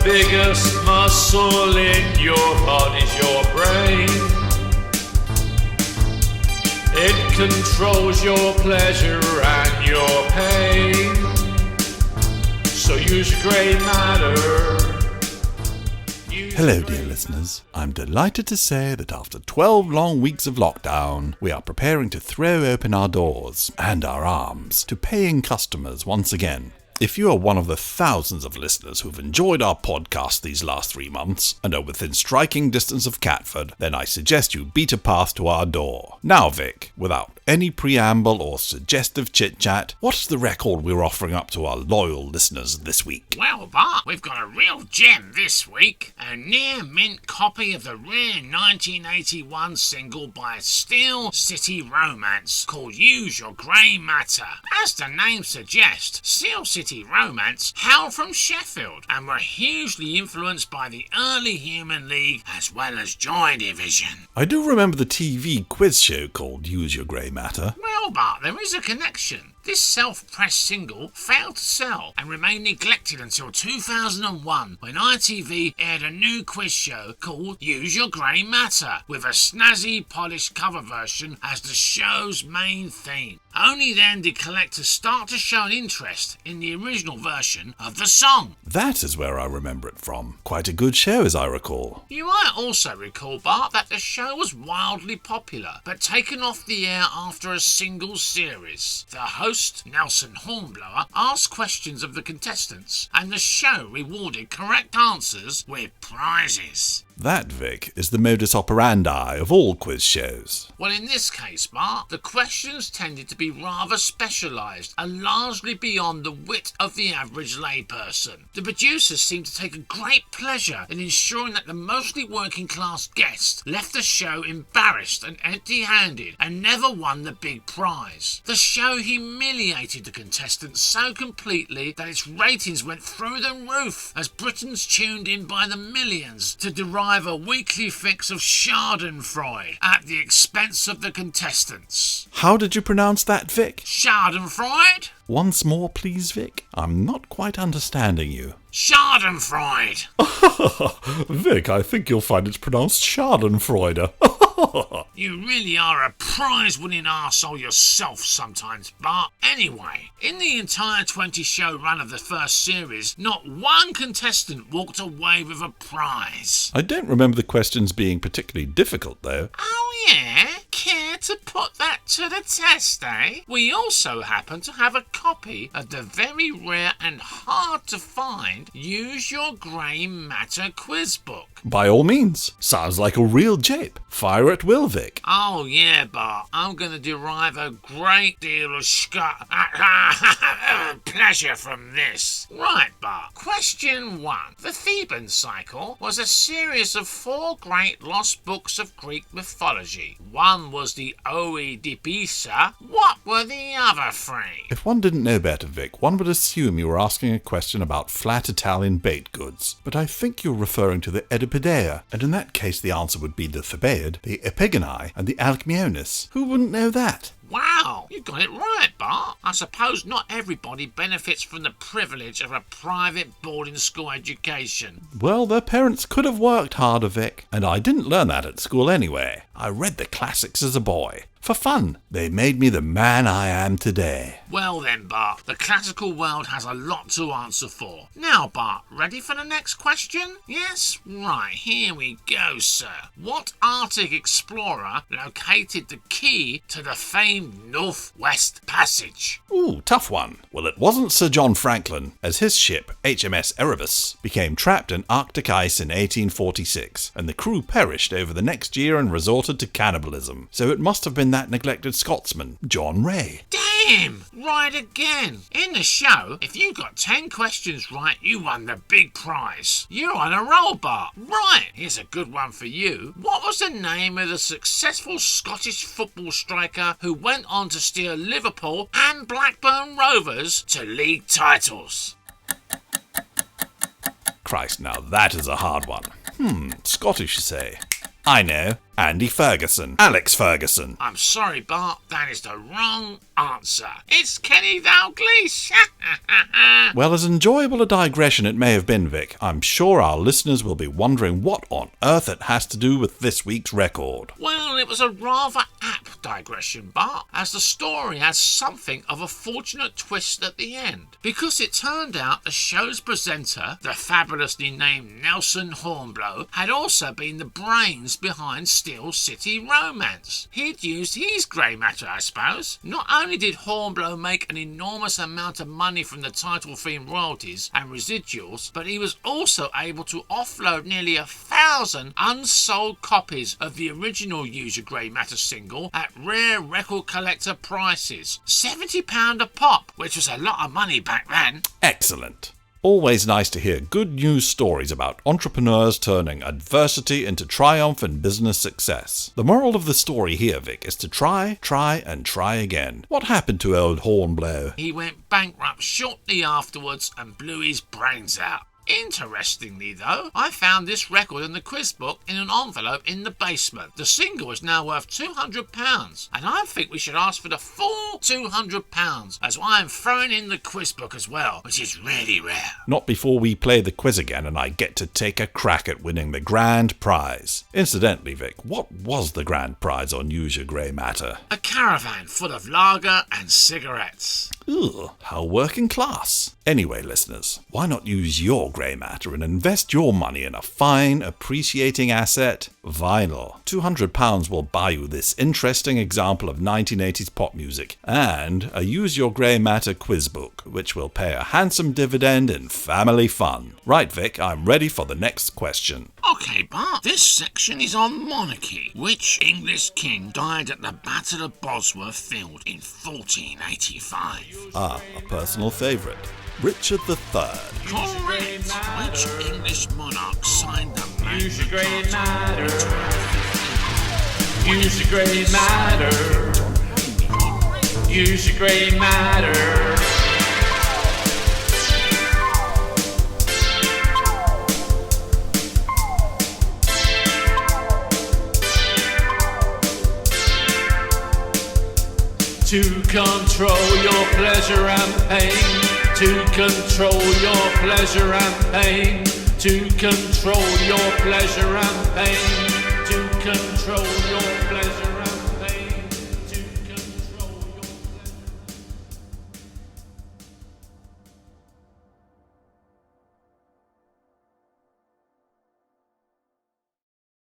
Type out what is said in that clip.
biggest muscle in your body's your brain. It controls your pleasure and your pain. So use your grey matter. Hello dear listeners, I'm delighted to say that after 12 long weeks of lockdown, we are preparing to throw open our doors and our arms to paying customers once again. If you are one of the thousands of listeners who've enjoyed our podcast these last 3 months and are within striking distance of Catford, then I suggest you beat a path to our door. Now Vic, without any preamble or suggestive chit-chat, what's the record we're offering up to our loyal listeners this week? Well, Bart, we've got a real gem this week. A near-mint copy of the rare 1981 single by Steel City Romance called Use Your Grey Matter. As the name suggests, Steel City Romance hailed from Sheffield and were hugely influenced by the early Human League as well as Joy Division. I do remember the TV quiz show called Use Your Grey Matter. Well, Bart, there is a connection. This self-pressed single failed to sell and remained neglected until 2001 when ITV aired a new quiz show called Use Your Grey Matter with a snazzy, polished cover version as the show's main theme. Only then did collectors start to show an interest in the original version of the song. That is where I remember it from. Quite a good show as I recall. You might also recall, Bart, that the show was wildly popular but taken off the air after a single series. The host, Nelson Hornblow, asked questions of the contestants and the show rewarded correct answers with prizes. That, Vic, is the modus operandi of all quiz shows. Well, in this case, Bart, the questions tended to be rather specialised and largely beyond the wit of the average layperson. The producers seemed to take a great pleasure in ensuring that the mostly working-class guests left the show embarrassed and empty-handed and never won the big prize. The show humiliated the contestants so completely that its ratings went through the roof as Britons tuned in by the millions to derive a weekly fix of Schadenfreude at the expense of the contestants. How did you pronounce that, Vic? Schadenfreude? Once more, please, Vic. I'm not quite understanding you. Schadenfreude. Vic, I think you'll find it's pronounced Schadenfreude. You really are a prize-winning arsehole yourself sometimes, Bart. Anyway, in the entire 20-show run of the first series, not one contestant walked away with a prize. I don't remember the questions being particularly difficult, though. Oh, yeah? Care to put that to the test, eh? We also happen to have a copy of the very rare and hard-to-find Use Your Grey Matter quiz book. By all means. Sounds like a real jape. Fire at will, Vic. Oh, yeah, Bart. I'm going to derive a great deal of pleasure from this. Right, Bart. Question 1. The Theban cycle was a series of 4 great lost books of Greek mythology. One was the Oedipisa. What were the other 3? If one didn't know better, Vic, one would assume you were asking a question about flat Italian baked goods. But I think you're referring to the Oedipidea, and in that case the answer would be the Thebaid, the Epigoni, and the Alcmeonis. Who wouldn't know that? Wow, you got it right, Bart. I suppose not everybody benefits from the privilege of a private boarding school education. Well, their parents could have worked harder, Vic, and I didn't learn that at school anyway. I read the classics as a boy. For fun. They made me the man I am today. Well then, Bart, the classical world has a lot to answer for. Now, Bart, ready for the next question? Yes? Right, here we go, sir. What Arctic explorer located the key to the famed Northwest Passage? Ooh, tough one. Well, it wasn't Sir John Franklin, as his ship, HMS Erebus, became trapped in Arctic ice in 1846, and the crew perished over the next year and resorted to cannibalism. So it must have been that neglected Scotsman, John Ray. Damn! Right again. In the show, if you got 10 questions right, you won the big prize. You're on a roll, Bart. Right, here's a good one for you. What was the name of the successful Scottish football striker who went on to steer Liverpool and Blackburn Rovers to league titles? Christ, now that is a hard one. Scottish, you say? I know. Andy Ferguson. Alex Ferguson. I'm sorry, Bart, that is the wrong answer. It's Kenny Dalglish. Well, as enjoyable a digression it may have been, Vic, I'm sure our listeners will be wondering what on earth it has to do with this week's record. Well, it was a rather apt digression, Bart, as the story has something of a fortunate twist at the end. Because it turned out the show's presenter, the fabulously named Nelson Hornblow, had also been the brains behind Steel City Romance. He'd used his grey matter, I suppose. Not only did Hornblow make an enormous amount of money from the title theme royalties and residuals, but he was also able to offload nearly 1,000 unsold copies of the original Use Your Grey Matter single at rare record collector prices. £70 a pop, which was a lot of money back then. Excellent. Always nice to hear good news stories about entrepreneurs turning adversity into triumph and business success. The moral of the story here, Vic, is to try, and try again. What happened to old Hornblow? He went bankrupt shortly afterwards and blew his brains out. Interestingly, though, I found this record in the quiz book in an envelope in the basement. The single is now worth £200, and I think we should ask for the full £200, as I'm throwing in the quiz book as well, which is really rare. Not before we play the quiz again and I get to take a crack at winning the grand prize. Incidentally, Vic, what was the grand prize on Use Your Grey Matter? A caravan full of lager and cigarettes. Ugh, how working class. Anyway, listeners, why not use your grey matter and invest your money in a fine, appreciating asset, vinyl? £200 will buy you this interesting example of 1980s pop music and a Use Your Grey Matter quiz book, which will pay a handsome dividend in family fun. Right, Vic, I'm ready for the next question. Okay, Bart, this section is on monarchy. Which English king died at the Battle of Bosworth Field in 1485? Ah, a personal favourite. Richard III. Correct. Which English monarch signed the Magna Use your grey Carta? matter. Use your grey matter. Use your grey matter. To control your pleasure and pain. To control your pleasure and pain. To control your pleasure and pain.